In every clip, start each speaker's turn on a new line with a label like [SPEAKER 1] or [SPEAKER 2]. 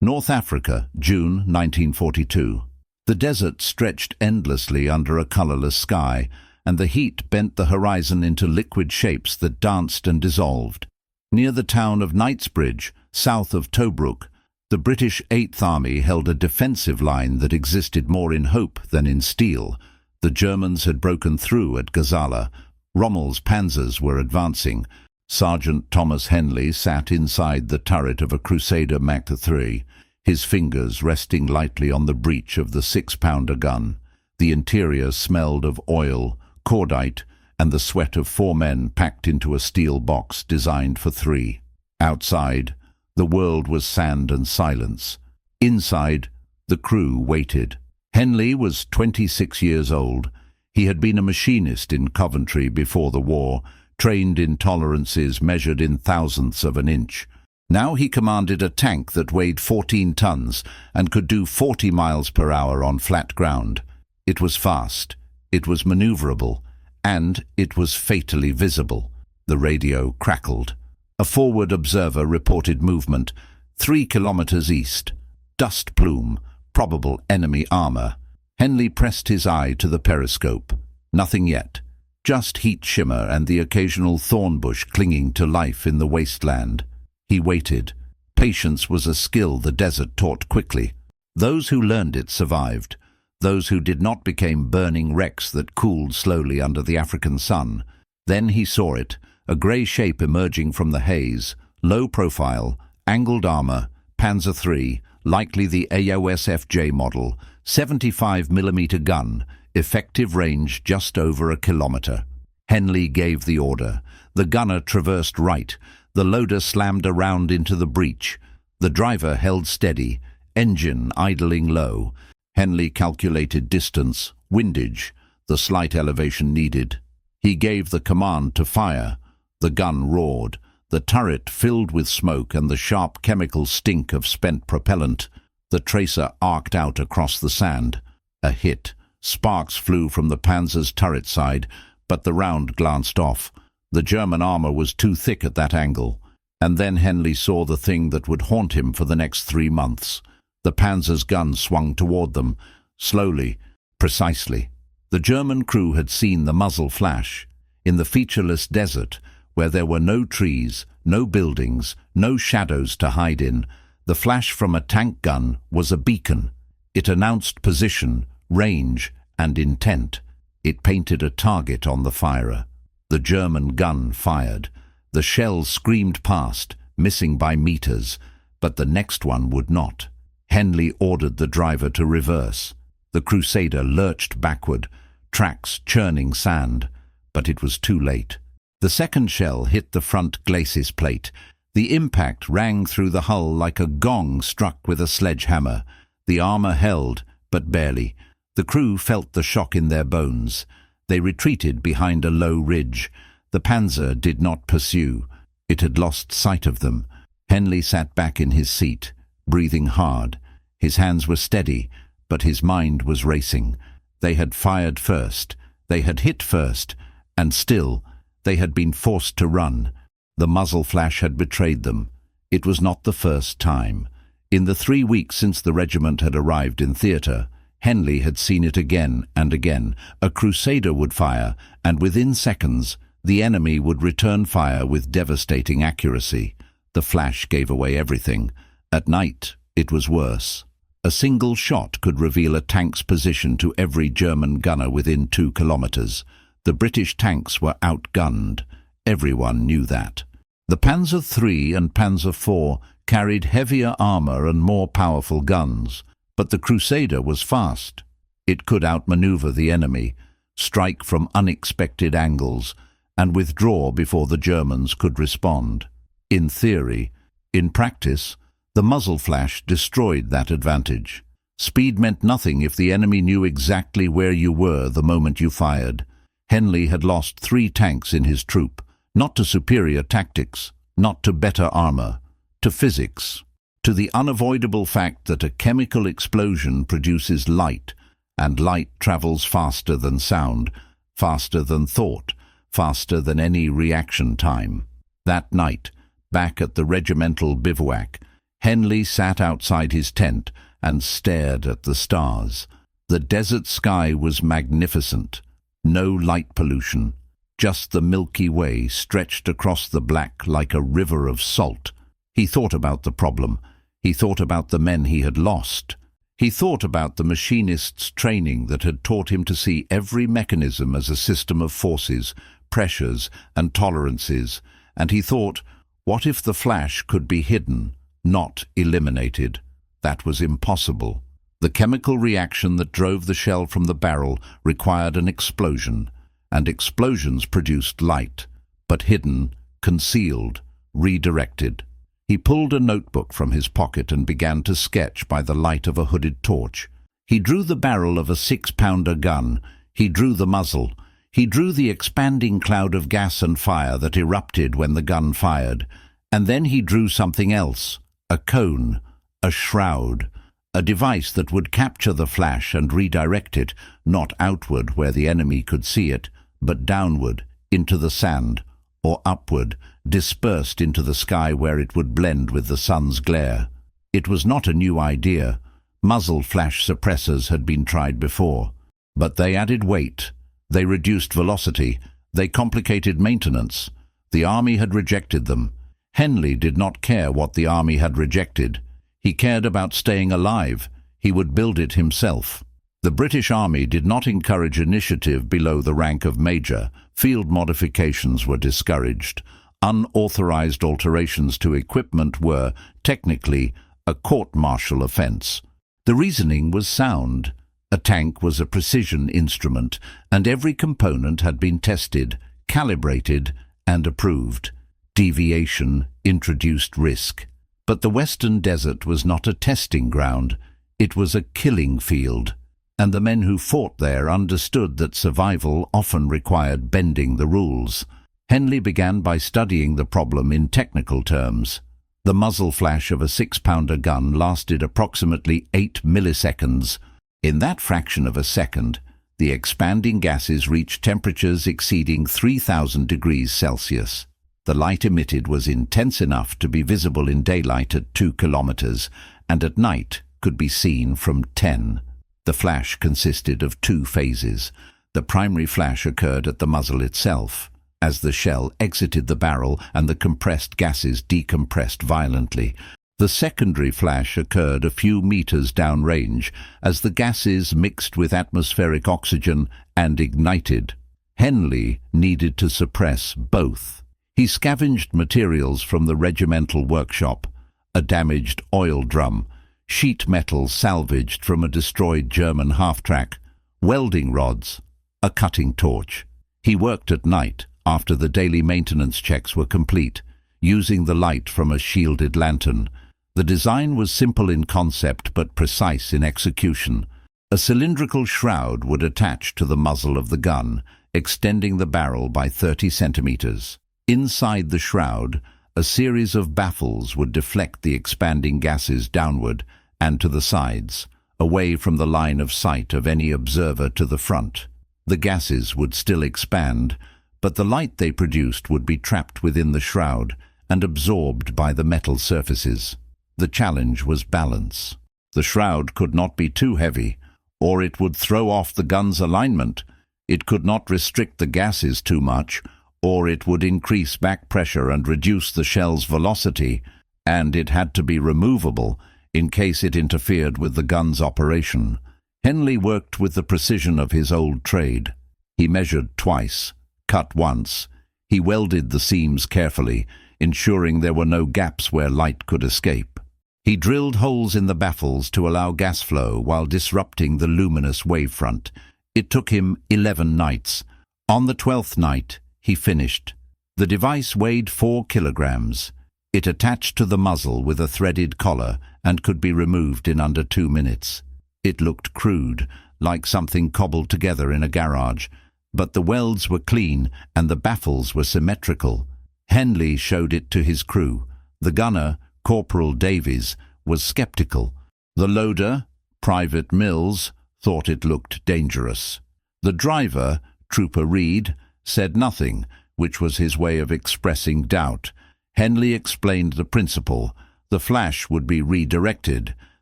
[SPEAKER 1] North Africa, June 1942. The desert stretched endlessly under a colorless sky, and the heat bent the horizon into liquid shapes that danced and dissolved. Near the town of Knightsbridge, south of Tobruk, the British 8th Army held a defensive line that existed more in hope than in steel. The Germans had broken through at Gazala. Rommel's panzers were advancing. Sergeant Thomas Henley sat inside the turret of a Crusader Mach III, his fingers resting lightly on the breech of the 6-pounder gun. The interior smelled of oil, cordite, and the sweat of 4 men packed into a steel box designed for 3. Outside, the world was sand and silence. Inside, the crew waited. Henley was 26 years old. He had been a machinist in Coventry before the war, trained in tolerances measured in thousandths of an inch. Now he commanded a tank that weighed 14 tons and could do 40 miles per hour on flat ground. It was fast, it was maneuverable, and it was fatally visible. The radio crackled. A forward observer reported movement 3 kilometers east. Dust plume, probable enemy armor. Henley pressed his eye to the periscope. Nothing yet. Just heat shimmer and the occasional thorn bush clinging to life in the wasteland. He waited. Patience was a skill the desert taught quickly. Those who learned it survived. Those who did not became burning wrecks that cooled slowly under the African sun. Then he saw it, a grey shape emerging from the haze, low profile, angled armor, Panzer III, likely the AOSFJ model, 75mm gun, effective range just over a kilometer. Henley gave the order. The gunner traversed right. The loader slammed around into the breach. The driver held steady, engine idling low. Henley calculated distance, windage, the slight elevation needed. He gave the command to fire. The gun roared. The turret filled with smoke and the sharp chemical stink of spent propellant. The tracer arced out across the sand. A hit. Sparks flew from the Panzer's turret side, but the round glanced off. The German armor was too thick at that angle. And then Henley saw the thing that would haunt him for the next 3 months. The Panzer's gun swung toward them, slowly, precisely. The German crew had seen the muzzle flash. In the featureless desert, where there were no trees, no buildings, no shadows to hide in, the flash from a tank gun was a beacon. It announced position, range, and intent. It painted a target on the firer. The German gun fired. The shell screamed past, missing by meters, but the next one would not. Henley ordered the driver to reverse. The Crusader lurched backward, tracks churning sand, but it was too late. The second shell hit the front glacis plate. The impact rang through the hull like a gong struck with a sledgehammer. The armor held, but barely. The crew felt the shock in their bones. They retreated behind a low ridge. The Panzer did not pursue. It had lost sight of them. Henley sat back in his seat, breathing hard. His hands were steady, but his mind was racing. They had fired first. They had hit first. And still, they had been forced to run. The muzzle flash had betrayed them. It was not the first time. In the 3 weeks since the regiment had arrived in theatre, Henley had seen it again and again. A Crusader would fire, and within seconds, the enemy would return fire with devastating accuracy. The flash gave away everything. At night, it was worse. A single shot could reveal a tank's position to every German gunner within 2 kilometers. The British tanks were outgunned. Everyone knew that. The Panzer III and Panzer IV carried heavier armor and more powerful guns, but the Crusader was fast. It could outmaneuver the enemy, strike from unexpected angles, and withdraw before the Germans could respond. In theory. In practice, the muzzle flash destroyed that advantage. Speed meant nothing if the enemy knew exactly where you were the moment you fired. Henley had lost 3 tanks in his troop, not to superior tactics, not to better armor, to physics, to the unavoidable fact that a chemical explosion produces light, and light travels faster than sound, faster than thought, faster than any reaction time. That night, back at the regimental bivouac, Henley sat outside his tent and stared at the stars. The desert sky was magnificent. No light pollution. Just the Milky Way stretched across the black like a river of salt. He thought about the problem. He thought about the men he had lost. He thought about the machinist's training that had taught him to see every mechanism as a system of forces, pressures, and tolerances, and he thought, what if the flash could be hidden, not eliminated? That was impossible. The chemical reaction that drove the shell from the barrel required an explosion, and explosions produced light, but hidden, concealed, redirected. He pulled a notebook from his pocket and began to sketch by the light of a hooded torch. He drew the barrel of a 6-pounder gun. He drew the muzzle. He drew the expanding cloud of gas and fire that erupted when the gun fired. And then he drew something else, a cone, a shroud, a device that would capture the flash and redirect it, not outward where the enemy could see it, but downward, into the sand, or upward, dispersed into the sky where it would blend with the sun's glare. It was not a new idea. Muzzle flash suppressors had been tried before. But they added weight. They reduced velocity. They complicated maintenance. The army had rejected them. Henley did not care what the army had rejected. He cared about staying alive. He would build it himself. The British Army did not encourage initiative below the rank of major. Field modifications were discouraged. Unauthorized alterations to equipment were, technically, a court-martial offense. The reasoning was sound. A tank was a precision instrument, and every component had been tested, calibrated, and approved. Deviation introduced risk. But the Western Desert was not a testing ground. It was a killing field, and the men who fought there understood that survival often required bending the rules. Henley began by studying the problem in technical terms. The muzzle flash of a 6-pounder gun lasted approximately 8 milliseconds. In that fraction of a second, the expanding gases reached temperatures exceeding 3,000 degrees Celsius. The light emitted was intense enough to be visible in daylight at 2 kilometers, and at night could be seen from 10. The flash consisted of 2 phases. The primary flash occurred at the muzzle itself, as the shell exited the barrel and the compressed gases decompressed violently. The secondary flash occurred a few meters downrange, as the gases mixed with atmospheric oxygen and ignited. Henley needed to suppress both. He scavenged materials from the regimental workshop, a damaged oil drum, sheet metal salvaged from a destroyed German half-track, welding rods, a cutting torch. He worked at night, after the daily maintenance checks were complete, using the light from a shielded lantern. The design was simple in concept but precise in execution. A cylindrical shroud would attach to the muzzle of the gun, extending the barrel by 30 centimeters. Inside the shroud, a series of baffles would deflect the expanding gases downward and to the sides, away from the line of sight of any observer to the front. The gases would still expand, but the light they produced would be trapped within the shroud and absorbed by the metal surfaces. The challenge was balance. The shroud could not be too heavy, or it would throw off the gun's alignment. It could not restrict the gases too much, or it would increase back pressure and reduce the shell's velocity, and it had to be removable in case it interfered with the gun's operation. Henley worked with the precision of his old trade. He measured twice, cut once. He welded the seams carefully, ensuring there were no gaps where light could escape. He drilled holes in the baffles to allow gas flow while disrupting the luminous wavefront. It took him 11 nights. On the 12th night, he finished. The device weighed 4 kilograms. It attached to the muzzle with a threaded collar and could be removed in under 2 minutes. It looked crude, like something cobbled together in a garage, but the welds were clean and the baffles were symmetrical. Henley showed it to his crew. The gunner, Corporal Davies, was skeptical. The loader, Private Mills, thought it looked dangerous. The driver, Trooper Reed, said nothing, which was his way of expressing doubt. Henley explained the principle. The flash would be redirected.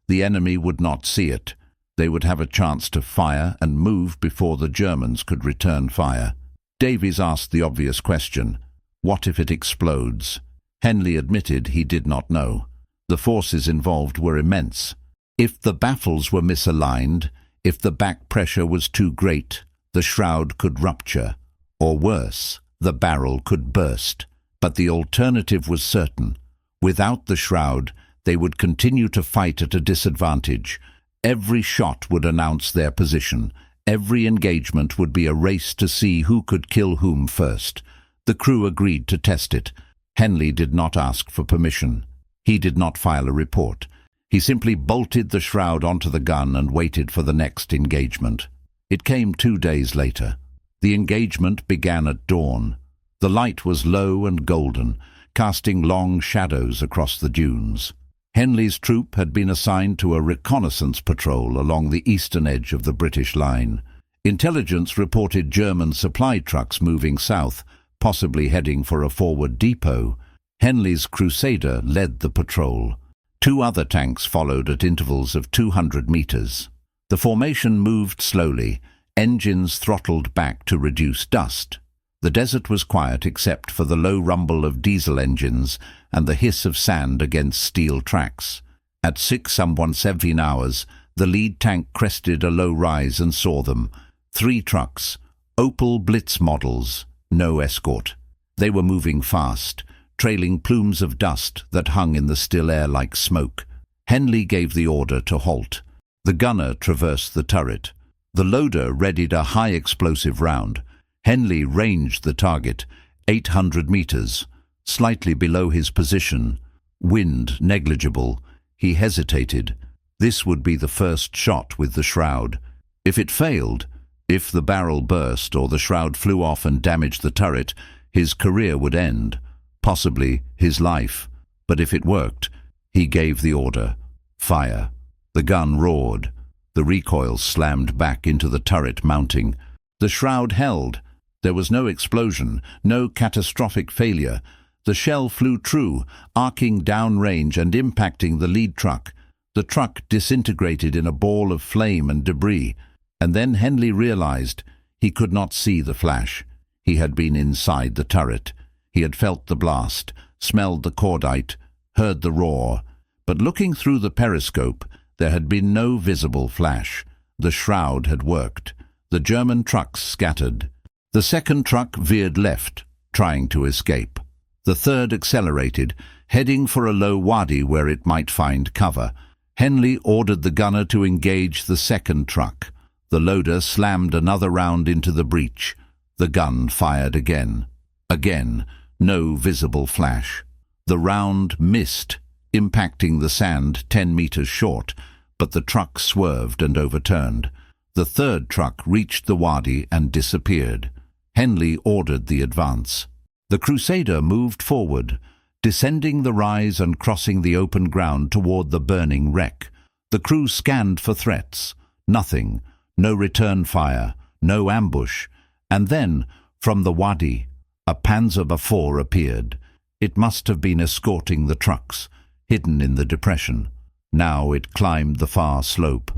[SPEAKER 1] The enemy would not see it. They would have a chance to fire and move before the Germans could return fire. Davies asked the obvious question: what if it explodes? Henley admitted he did not know. The forces involved were immense. If the baffles were misaligned, if the back pressure was too great, the shroud could rupture. Or worse, the barrel could burst. But the alternative was certain. Without the shroud, they would continue to fight at a disadvantage. Every shot would announce their position. Every engagement would be a race to see who could kill whom first. The crew agreed to test it. Henley did not ask for permission. He did not file a report. He simply bolted the shroud onto the gun and waited for the next engagement. It came 2 days later. The engagement began at dawn. The light was low and golden, casting long shadows across the dunes. Henley's troop had been assigned to a reconnaissance patrol along the eastern edge of the British line. Intelligence reported German supply trucks moving south, possibly heading for a forward depot. Henley's Crusader led the patrol. 2 other tanks followed at intervals of 200 meters. The formation moved slowly, engines throttled back to reduce dust. The desert was quiet except for the low rumble of diesel engines and the hiss of sand against steel tracks. At 6:17 hours, the lead tank crested a low rise and saw them. 3 trucks, Opel Blitz models, no escort. They were moving fast, trailing plumes of dust that hung in the still air like smoke. Henley gave the order to halt. The gunner traversed the turret. The loader readied a high-explosive round. Henley ranged the target, 800 meters, slightly below his position. Wind negligible. He hesitated. This would be the first shot with the shroud. If it failed, if the barrel burst or the shroud flew off and damaged the turret, his career would end, possibly his life. But if it worked, he gave the order: fire. The gun roared. The recoil slammed back into the turret mounting. The shroud held. There was no explosion, no catastrophic failure. The shell flew true, arcing downrange and impacting the lead truck. The truck disintegrated in a ball of flame and debris. And then Henley realized he could not see the flash. He had been inside the turret. He had felt the blast, smelled the cordite, heard the roar. But looking through the periscope, there had been no visible flash. The shroud had worked. The German trucks scattered. The second truck veered left, trying to escape. The third accelerated, heading for a low wadi where it might find cover. Henley ordered the gunner to engage the second truck. The loader slammed another round into the breech. The gun fired again. Again, no visible flash. The round missed, impacting the sand 10 meters short, but the truck swerved and overturned. The third truck reached the wadi and disappeared. Henley ordered the advance. The Crusader moved forward, descending the rise and crossing the open ground toward the burning wreck. The crew scanned for threats. Nothing. No return fire. No ambush. And then, from the wadi, a Panzer IV appeared. It must have been escorting the trucks, hidden in the depression. Now it climbed the far slope,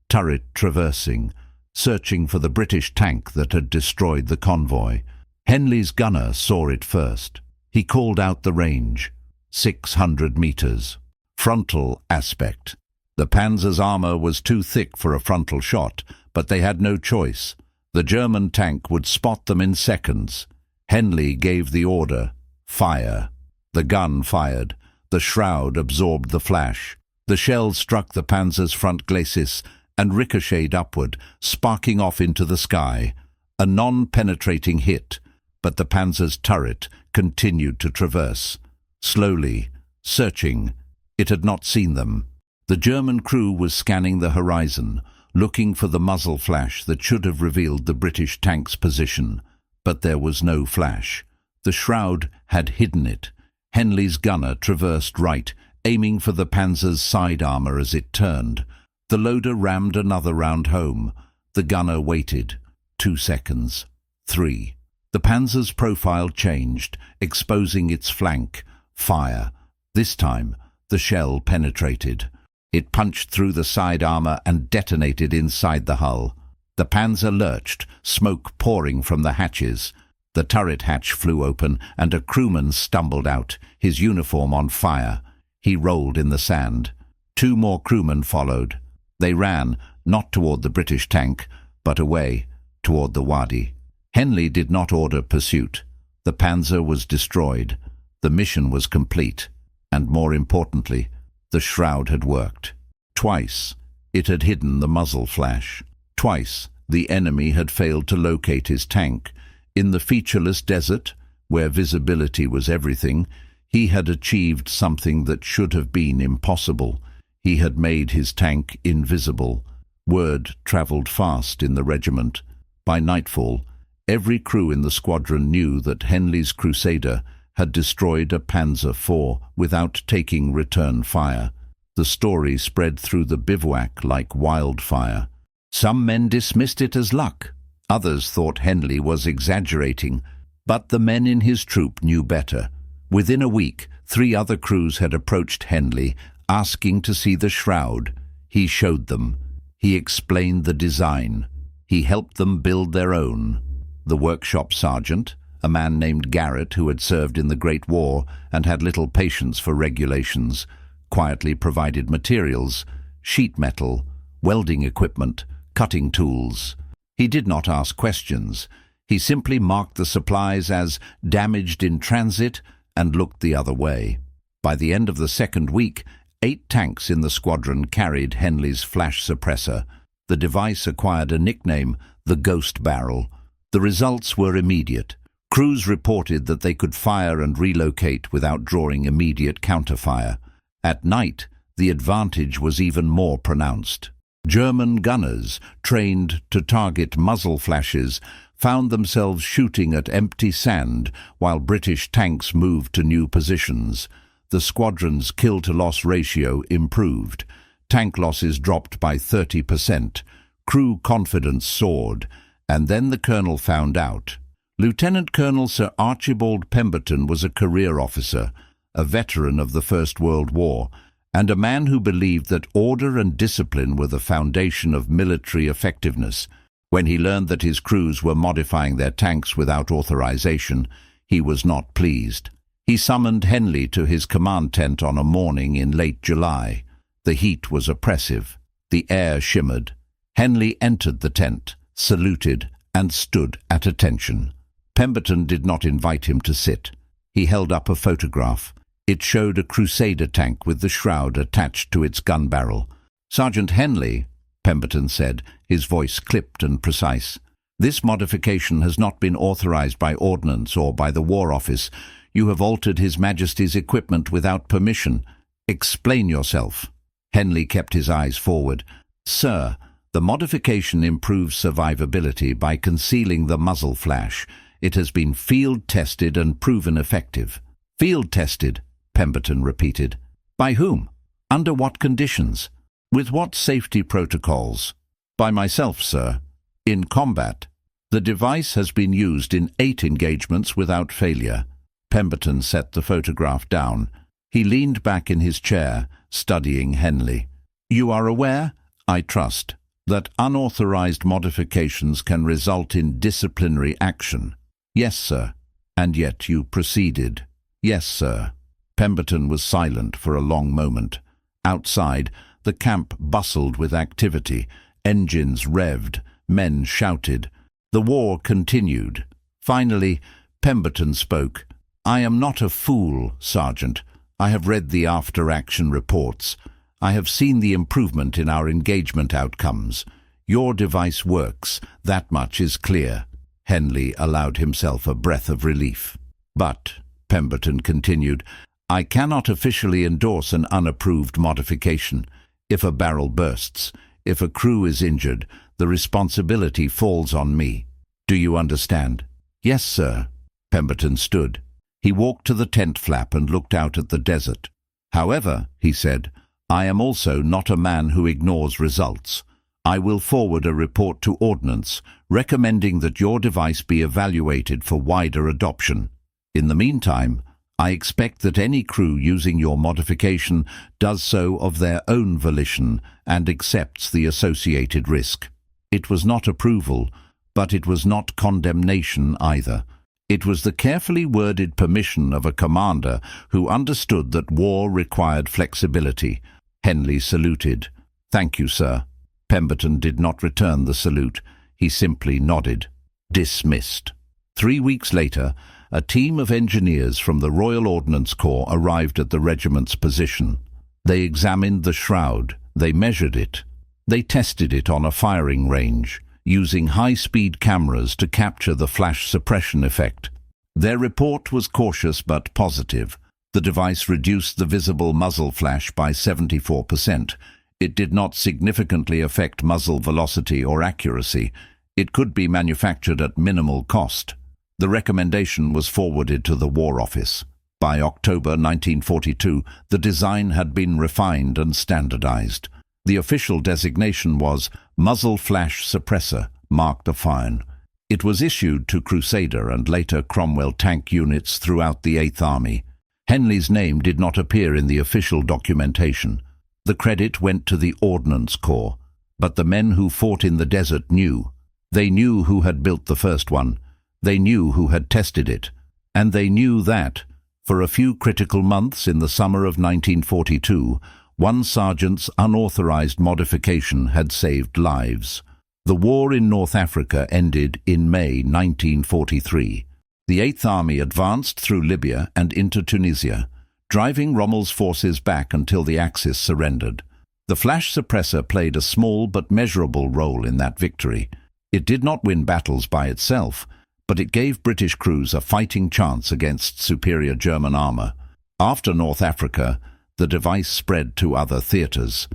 [SPEAKER 1] turret traversing, searching for the British tank that had destroyed the convoy. Henley's gunner saw it first. He called out the range: 600 meters. Frontal aspect. The Panzer's armor was too thick for a frontal shot, but they had no choice. The German tank would spot them in seconds. Henley gave the order: fire. The gun fired. The shroud absorbed the flash. The shell struck the Panzer's front glacis and ricocheted upward, sparking off into the sky. A non-penetrating hit, but the Panzer's turret continued to traverse. Slowly, searching. It had not seen them. The German crew was scanning the horizon, looking for the muzzle flash that should have revealed the British tank's position. But there was no flash. The shroud had hidden it. Henley's gunner traversed right, aiming for the Panzer's side armor as it turned. The loader rammed another round home. The gunner waited. 2 seconds. 3. The Panzer's profile changed, exposing its flank. Fire. This time, The shell penetrated. It punched through the side armor and detonated inside the hull. The Panzer lurched, smoke pouring from the hatches. The turret hatch flew open, and a crewman stumbled out, his uniform on fire. He rolled in the sand. 2 more crewmen followed. They ran, not toward the British tank, but away, toward the Wadi. Henley did not order pursuit. The Panzer was destroyed. The mission was complete. And more importantly, the shroud had worked. Twice, it had hidden the muzzle flash. Twice, the enemy had failed to locate his tank. In the featureless desert, where visibility was everything, he had achieved something that should have been impossible. He had made his tank invisible. Word traveled fast in the regiment. By nightfall, every crew in the squadron knew that Henley's Crusader had destroyed a Panzer IV without taking return fire. The story spread through the bivouac like wildfire. Some men dismissed it as luck. Others thought Henley was exaggerating. But the men in his troop knew better. Within a week, 3 other crews had approached Henley, asking to see the shroud. He showed them. He explained the design. He helped them build their own. The workshop sergeant, a man named Garrett who had served in the Great War and had little patience for regulations, quietly provided materials, sheet metal, welding equipment, cutting tools. He did not ask questions. He simply marked the supplies as damaged in transit and looked the other way. By the end of the 2nd week, 8 tanks in the squadron carried Henley's flash suppressor. The device acquired a nickname, the Ghost Barrel. The results were immediate. Crews reported that they could fire and relocate without drawing immediate counterfire. At night, the advantage was even more pronounced. German gunners, trained to target muzzle flashes, found themselves shooting at empty sand while British tanks moved to new positions. The squadron's kill-to-loss ratio improved. Tank losses dropped by 30%. Crew confidence soared. And then the colonel found out. Lieutenant Colonel Sir Archibald Pemberton was a career officer, a veteran of the First World War, and a man who believed that order and discipline were the foundation of military effectiveness. When he learned that his crews were modifying their tanks without authorization, he was not pleased. He summoned Henley to his command tent on a morning in late July. The heat was oppressive. The air shimmered. Henley entered the tent, saluted, and stood at attention. Pemberton did not invite him to sit. He held up a photograph. It showed a Crusader tank with the shroud attached to its gun barrel. "Sergeant Henley," Pemberton said, his voice clipped and precise, "this modification has not been authorized by Ordnance or by the War Office. You have altered His Majesty's equipment without permission. Explain yourself." Henley kept his eyes forward. "Sir, the modification improves survivability by concealing the muzzle flash. It has been field-tested and proven effective." "Field-tested," Pemberton repeated. "By whom? Under what conditions? With what safety protocols?" "By myself, sir. In combat. The device has been used in 8 engagements without failure." Pemberton set the photograph down. He leaned back in his chair, studying Henley. "You are aware, I trust, that unauthorized modifications can result in disciplinary action?" "Yes, sir." "And yet you proceeded?" "Yes, sir." Pemberton was silent for a long moment. Outside, the camp bustled with activity. Engines revved. Men shouted. The war continued. Finally, Pemberton spoke. "I am not a fool, Sergeant. I have read the after-action reports. I have seen the improvement in our engagement outcomes. Your device works. That much is clear." Henley allowed himself a breath of relief. "But," Pemberton continued, "I cannot officially endorse an unapproved modification. If a barrel bursts, if a crew is injured, the responsibility falls on me. Do you understand?" "Yes, sir." Pemberton stood. He walked to the tent flap and looked out at the desert. "However," he said, "I am also not a man who ignores results. I will forward a report to Ordnance recommending that your device be evaluated for wider adoption. In the meantime, I expect that any crew using your modification does so of their own volition and accepts the associated risk. It was not approval, but it was not condemnation either. It was the carefully worded permission of a commander who understood that war required flexibility. Henley saluted. "Thank you, sir." Pemberton did not return the salute. He simply nodded. Dismissed. 3 weeks later, a team of engineers from the Royal Ordnance Corps arrived at the regiment's position. They examined the shroud. They measured it. They tested it on a firing range, using high-speed cameras to capture the flash suppression effect. Their report was cautious but positive. The device reduced the visible muzzle flash by 74%. It did not significantly affect muzzle velocity or accuracy. It could be manufactured at minimal cost. The recommendation was forwarded to the War Office. By October 1942, the design had been refined and standardized. The official designation was Muzzle Flash Suppressor, Mark IV. It was issued to Crusader and later Cromwell tank units throughout the Eighth Army. Henley's name did not appear in the official documentation. The credit went to the Ordnance Corps. But the men who fought in the desert knew. They knew who had built the first one. They knew who had tested it. And they knew that, for a few critical months in the summer of 1942, one sergeant's unauthorized modification had saved lives. The war in North Africa ended in May 1943. The Eighth Army advanced through Libya and into Tunisia, driving Rommel's forces back until the Axis surrendered. The flash suppressor played a small but measurable role in that victory. It did not win battles by itself, but it gave British crews a fighting chance against superior German armor. After North Africa, the device spread to other theaters.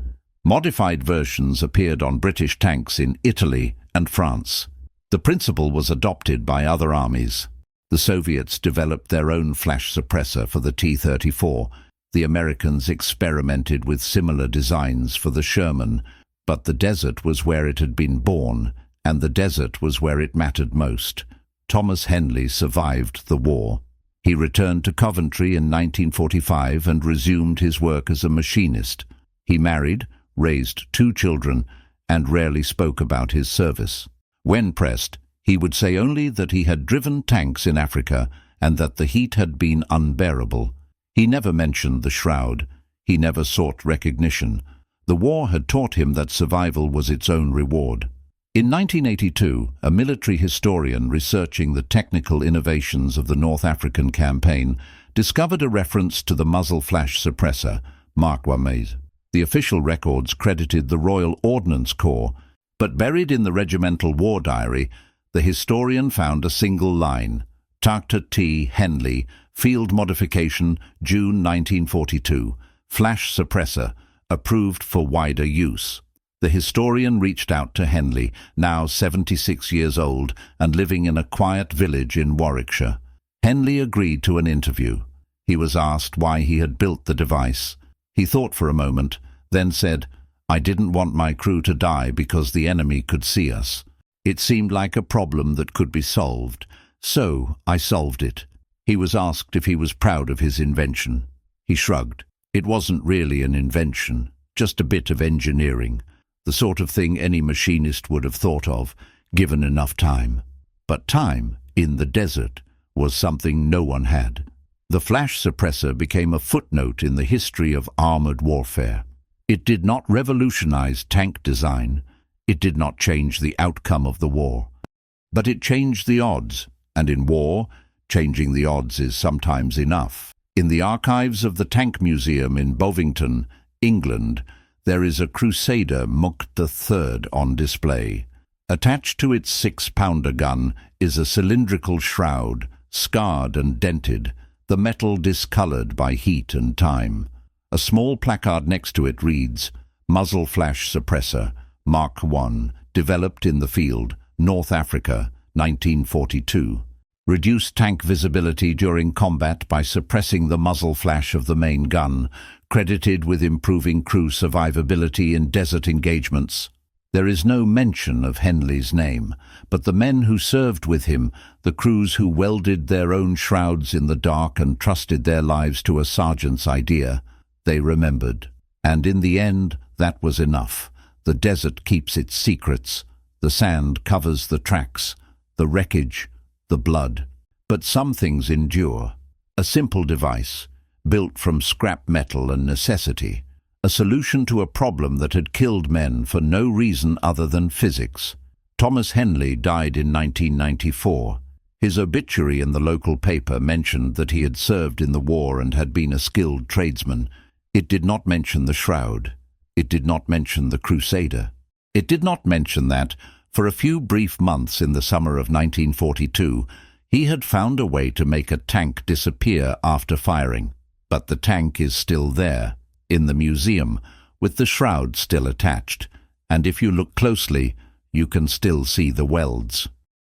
[SPEAKER 1] Modified versions appeared on British tanks in Italy and France. The principle was adopted by other armies. The Soviets developed their own flash suppressor for the T-34. The Americans experimented with similar designs for the Sherman, but the desert was where it had been born, and the desert was where it mattered most. Thomas Henley survived the war. He returned to Coventry in 1945 and resumed his work as a machinist. He married, raised 2 children, and rarely spoke about his service. When pressed, he would say only that he had driven tanks in Africa and that the heat had been unbearable. He never mentioned the shroud. He never sought recognition. The war had taught him that survival was its own reward. In 1982, a military historian researching the technical innovations of the North African campaign discovered a reference to the muzzle flash suppressor, Mark IV. The official records credited the Royal Ordnance Corps, but buried in the regimental war diary, the historian found a single line: Tucker T. Henley, Field Modification, June 1942, Flash Suppressor, approved for wider use. The historian reached out to Henley, now 76 years old and living in a quiet village in Warwickshire. Henley agreed to an interview. He was asked why he had built the device. He thought for a moment, then said, "I didn't want my crew to die because the enemy could see us. It seemed like a problem that could be solved, so I solved it." He was asked if he was proud of his invention. He shrugged. It wasn't really an invention, just a bit of engineering. The sort of thing any machinist would have thought of, given enough time. But time, in the desert, was something no one had. The flash suppressor became a footnote in the history of armored warfare. It did not revolutionize tank design. It did not change the outcome of the war. But it changed the odds, and in war, changing the odds is sometimes enough. In the archives of the Tank Museum in Bovington, England, there is a Crusader Mk III on display. Attached to its 6-pounder gun is a cylindrical shroud, scarred and dented, the metal discolored by heat and time. A small placard next to it reads, "Muzzle Flash Suppressor, Mark I, developed in the field, North Africa, 1942. Reduced tank visibility during combat by suppressing the muzzle flash of the main gun, credited with improving crew survivability in desert engagements." There is no mention of Henley's name, but the men who served with him, the crews who welded their own shrouds in the dark and trusted their lives to a sergeant's idea, they remembered. And in the end, that was enough. The desert keeps its secrets. The sand covers the tracks, the wreckage, the blood. But some things endure. A simple device, built from scrap metal and necessity. A solution to a problem that had killed men for no reason other than physics. Thomas Henley died in 1994. His obituary in the local paper mentioned that he had served in the war and had been a skilled tradesman. It did not mention the shroud. It did not mention the Crusader. It did not mention that, for a few brief months in the summer of 1942, he had found a way to make a tank disappear after firing. But the tank is still there, in the museum, with the shroud still attached, and if you look closely, you can still see the welds.